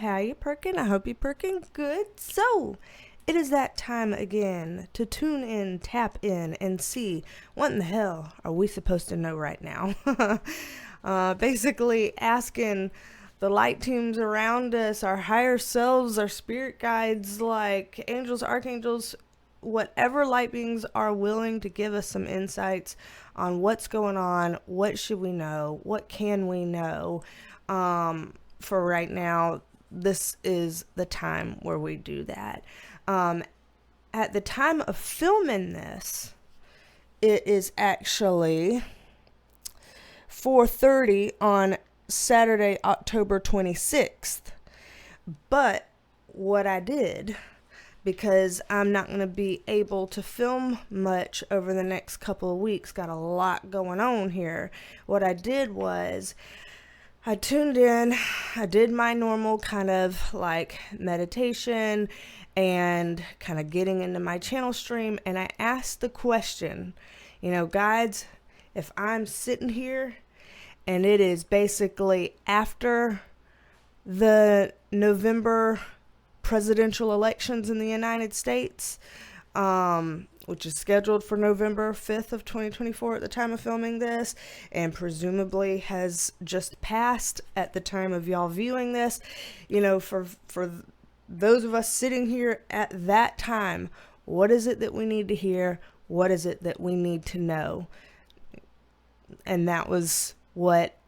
How you perking? I hope you're perking good. So, it is that time again to tune in, tap in, and see what in the hell are we supposed to know right now. Basically asking the light teams around us, our higher selves, our spirit guides like angels, archangels, whatever light beings are willing to give us some insights on what's going on, what should we know, what can we know. For right now, this is the time where we do that. At the time of filming this, it is actually 4:30 on Saturday, October 26th. But what I did, because I'm not going to be able to film much over the next couple of weeks, got a lot going on here. What I did was I tuned in, I did my normal kind of like meditation and kind of getting into my channel stream, and I asked the question, guides, if I'm sitting here and it is basically after the November presidential elections in the United States, which is scheduled for November 5th of 2024 at the time of filming this, and presumably has just passed at the time of y'all viewing this. For those of us sitting here at that time, what is it that we need to hear? What is it that we need to know? And that was what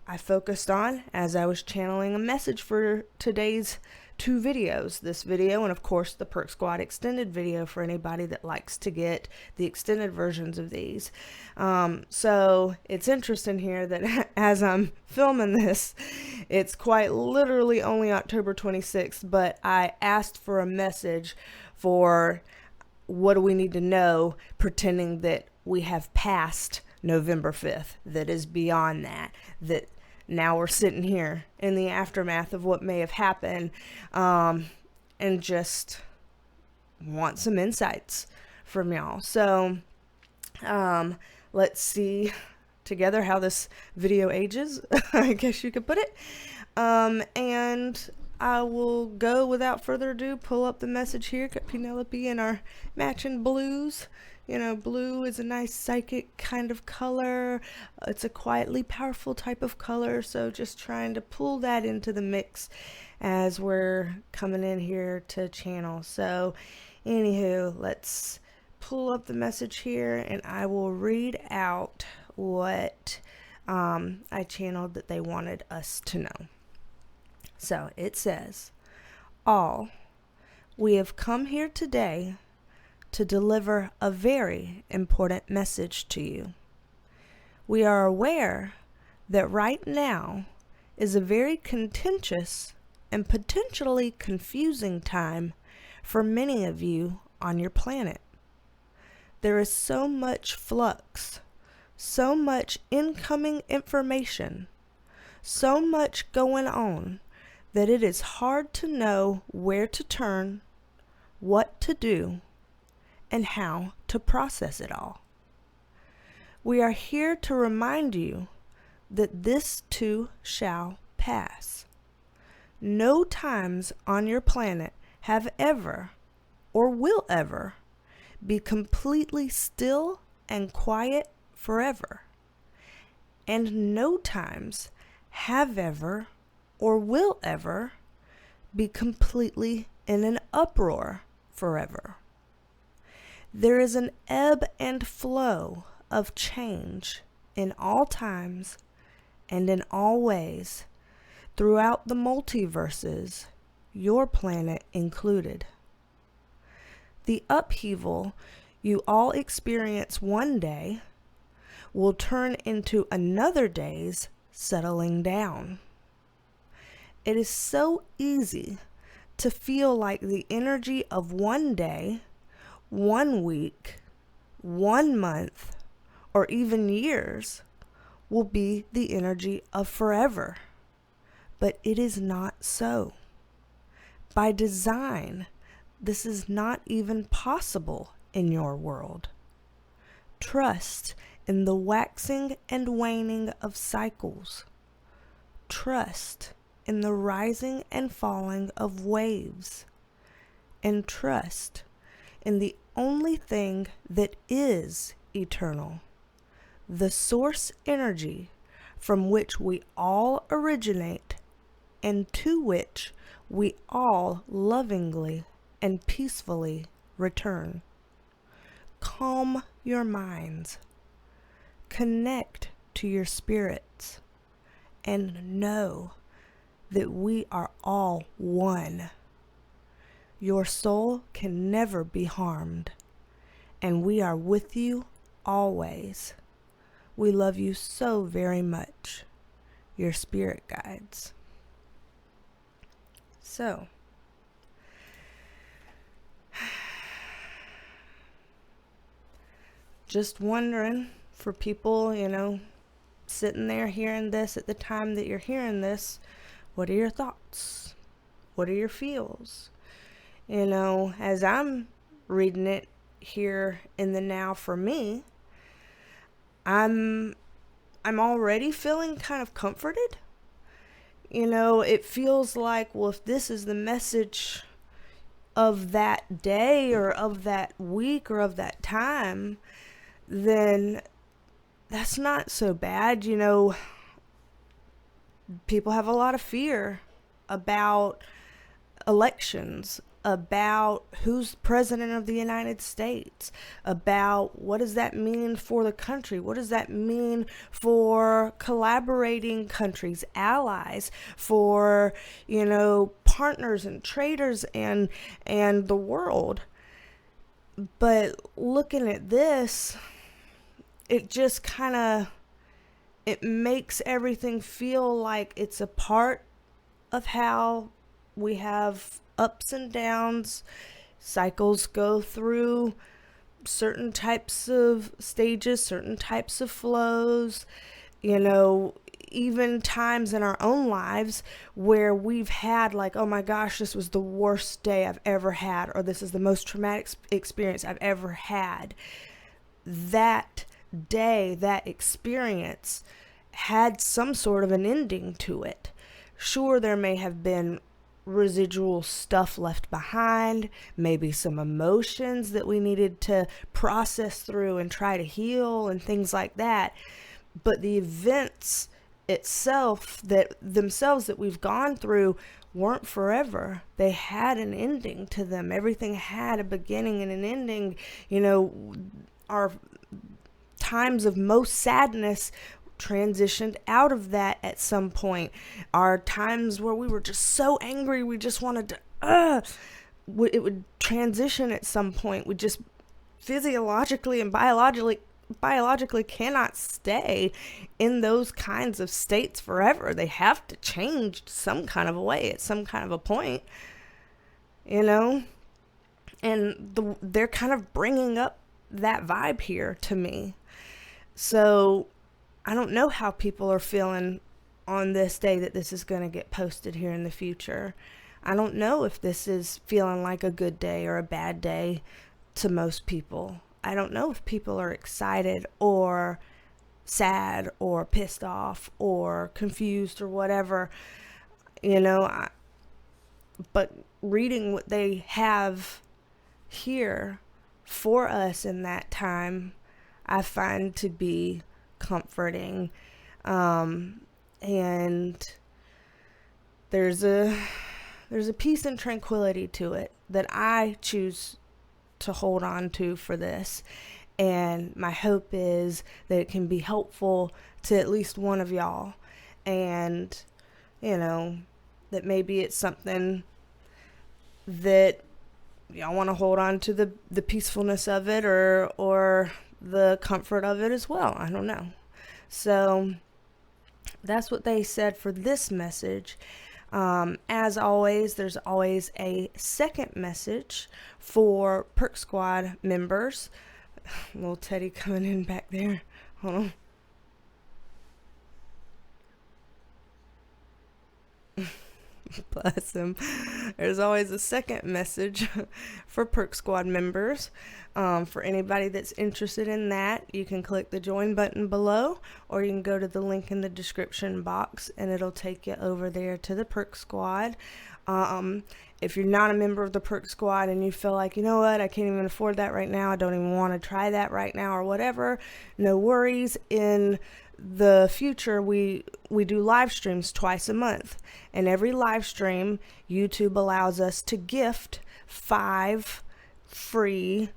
I focused on as I was channeling a message for today's two videos, this video and of course the Perk Squad extended video for anybody that likes to get the extended versions of these. So it's interesting here that as I'm filming this, it's quite literally only October 26th, but I asked for a message for what do we need to know, pretending that we have passed November 5th, that is beyond that now we're sitting here in the aftermath of what may have happened, and just want some insights from y'all. So let's see together how this video ages, I guess you could put it. And I will go without further ado, pull up the message here. Got Penelope in our matching blues. Blue is a nice psychic kind of color. It's a quietly powerful type of color. So just trying to pull that into the mix as we're coming in here to channel. So anywho, let's pull up the message here and I will read out what I channeled that they wanted us to know. So it says, all, we have come here today to deliver a very important message to you. We are aware that right now is a very contentious and potentially confusing time for many of you on your planet. There is so much flux, so much incoming information, so much going on that it is hard to know where to turn, what to do, and how to process it all. We are here to remind you that this too shall pass. No times on your planet have ever or will ever be completely still and quiet forever. And no times have ever or will ever be completely in an uproar forever. There is an ebb and flow of change in all times and in all ways throughout the multiverses, your planet included. The upheaval you all experience one day will turn into another day's settling down. It is so easy to feel like the energy of one day, 1 week, 1 month, or even years will be the energy of forever. But it is not so. By design, this is not even possible in your world. Trust in the waxing and waning of cycles. Trust in the rising and falling of waves, and trust in the only thing that is eternal, the source energy from which we all originate and to which we all lovingly and peacefully return. Calm your minds, connect to your spirits, and know that we are all one. Your soul can never be harmed, and we are with you always. We love you so very much. Your spirit guides. So, just wondering for people, sitting there hearing this at the time that you're hearing this, what are your thoughts? What are your feels? As I'm reading it here in the now for me, I'm already feeling kind of comforted. It feels like, well, if this is the message of that day or of that week or of that time, then that's not so bad. People have a lot of fear about elections, about who's president of the United States, about what does that mean for the country, what does that mean for collaborating countries, allies, for partners and traders and the world. But looking at this, it just it makes everything feel like it's a part of how we have ups and downs. Cycles go through certain types of stages, certain types of flows, even times in our own lives where we've had like, oh my gosh, this was the worst day I've ever had, or this is the most traumatic experience I've ever had. That day, that experience had some sort of an ending to it. Sure, there may have been residual stuff left behind, maybe some emotions that we needed to process through and try to heal and things like that. But the events themselves that we've gone through weren't forever. They had an ending to them. Everything had a beginning and an ending. Our times of most sadness transitioned out of that at some point. Our times where we were just so angry, we just wanted to, it would transition at some point. We just physiologically and biologically cannot stay in those kinds of states forever. They have to change some kind of a way at some kind of a point, and they're kind of bringing up that vibe here to me. So I don't know how people are feeling on this day that this is going to get posted here in the future. I don't know if this is feeling like a good day or a bad day to most people. I don't know if people are excited or sad or pissed off or confused or whatever, but reading what they have here for us in that time, I find to be comforting. And there's a peace and tranquility to it that I choose to hold on to for this. And my hope is that it can be helpful to at least one of y'all. And, that maybe it's something that y'all want to hold on to the peacefulness of it or the comfort of it as well. I don't know. So that's what they said for this message. As always, there's always a second message for Perk Squad members. Little Teddy coming in back there. Hold on. Bless him. There's always a second message for Perk Squad members. For anybody that's interested in that, you can click the join button below, or you can go to the link in the description box and it'll take you over there to the Perk Squad. If you're not a member of the Perk Squad and you feel like, you know what, I can't even afford that right now, I don't even want to try that right now or whatever, no worries. In the future, we do live streams twice a month, and every live stream YouTube allows us to gift 5 free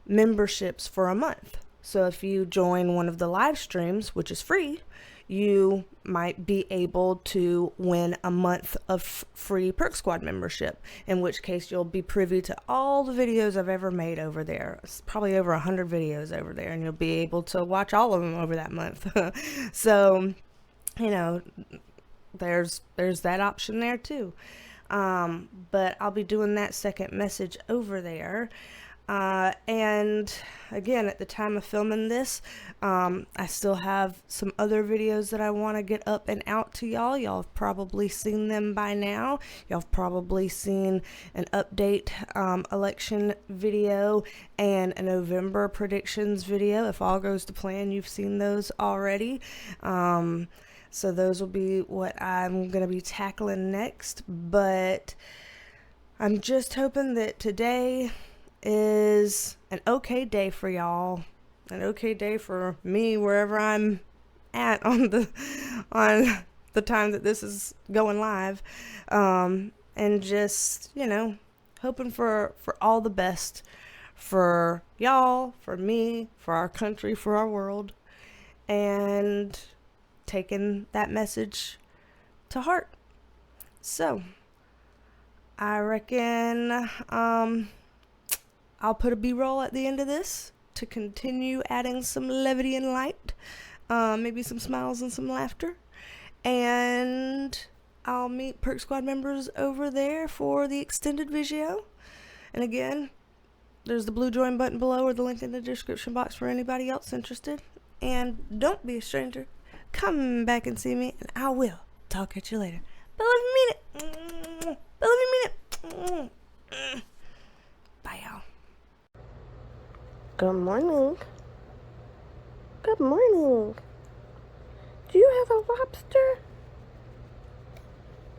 memberships for a month. So if you join one of the live streams, which is free, you might be able to win a month of free Perk Squad membership, in which case you'll be privy to all the videos I've ever made over there. It's probably over 100 videos over there, and you'll be able to watch all of them over that month. So, you know, there's that option there too. But I'll be doing that second message over there. And again, at the time of filming this, I still have some other videos that I want to get up and out to y'all. Y'all have probably seen them by now. Y'all have probably seen an update election video and a November predictions video. If all goes to plan, you've seen those already. So those will be what I'm going to be tackling next. But I'm just hoping that today is an okay day for y'all, an okay day for me wherever I'm at on the time that this is going live, and just, you know, hoping for all the best for y'all, for me, for our country, for our world, and taking that message to heart. So I reckon I'll put a B-roll at the end of this to continue adding some levity and light, maybe some smiles and some laughter. And I'll meet Perk Squad members over there for the extended video. And again, there's the blue join button below or the link in the description box for anybody else interested. And don't be a stranger. Come back and see me, and I will talk at you later. But love you, mean it. But love you, mean it. Bye, y'all. Good morning. Good morning. Do you have a lobster?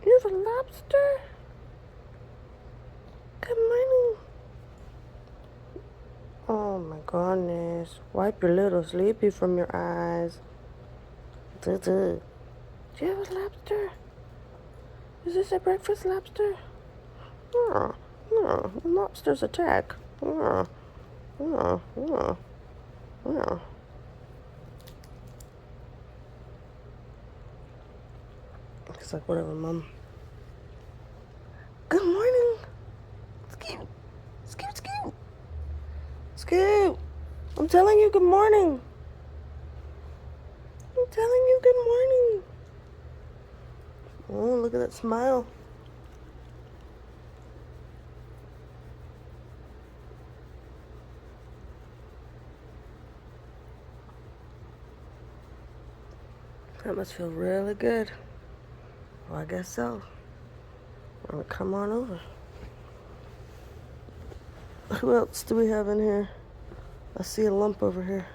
You have a lobster? Good morning. Oh my goodness. Wipe your little sleepy from your eyes. Do you have a lobster? Is this a breakfast lobster? No, lobsters attack. Yeah. It's like, whatever, Mom. Good morning. Scoot. Scoot. I'm telling you good morning. Oh, look at that smile. That must feel really good. Well, I guess so. Well, come on over. Who else do we have in here? I see a lump over here.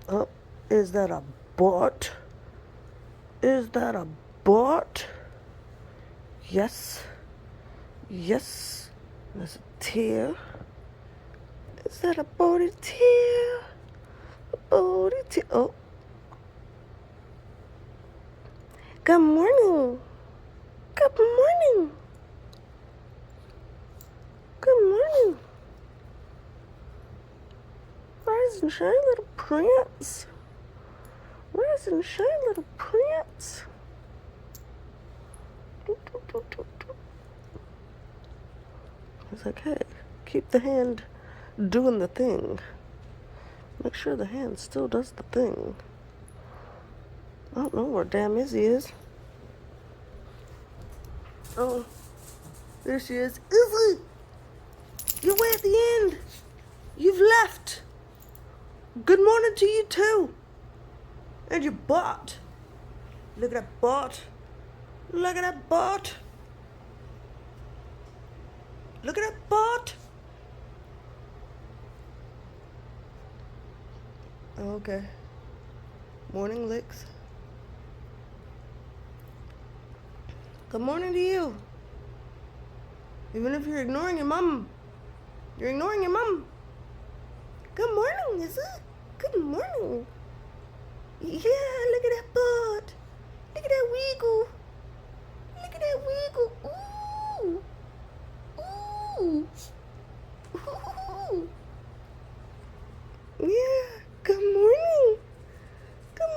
Oh, is that a bot? Is that a bot? Yes. There's a tear. Is that a body tear? A body tear. Oh. Good morning. Rise and shine, little prince. It's like, hey, keep the hand doing the thing. Make sure the hand still does the thing. I don't know where damn Izzy is. Oh, there she is. Izzy! You're way at the end. You've left. Good morning to you too. And your butt. Look at that butt. Look at that butt. Look at that butt. Okay. Morning, Licks. Good morning to you. Even if you're ignoring your mom. You're ignoring your mom. Good morning, is it? Good morning. Yeah, look at that butt. Look at that wiggle. Look at that wiggle. Ooh. Ooh. Ooh. Yeah, good morning. Good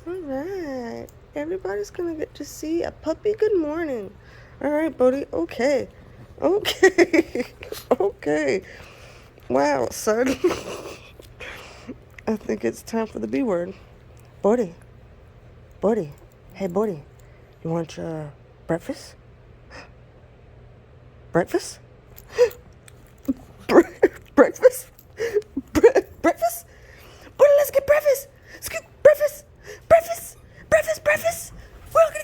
morning. All right. Everybody's going to get to see a puppy good morning. All right, Bodhi. Okay. Okay. Okay. Wow, son. I think it's time for the B word. Bodhi. Bodhi. Hey, Bodhi. You want your breakfast? Breakfast? Breakfast? Breakfast? Bodhi, let's get breakfast. Let's get breakfast. Breakfast. Breakfast. Breakfast. We're all gonna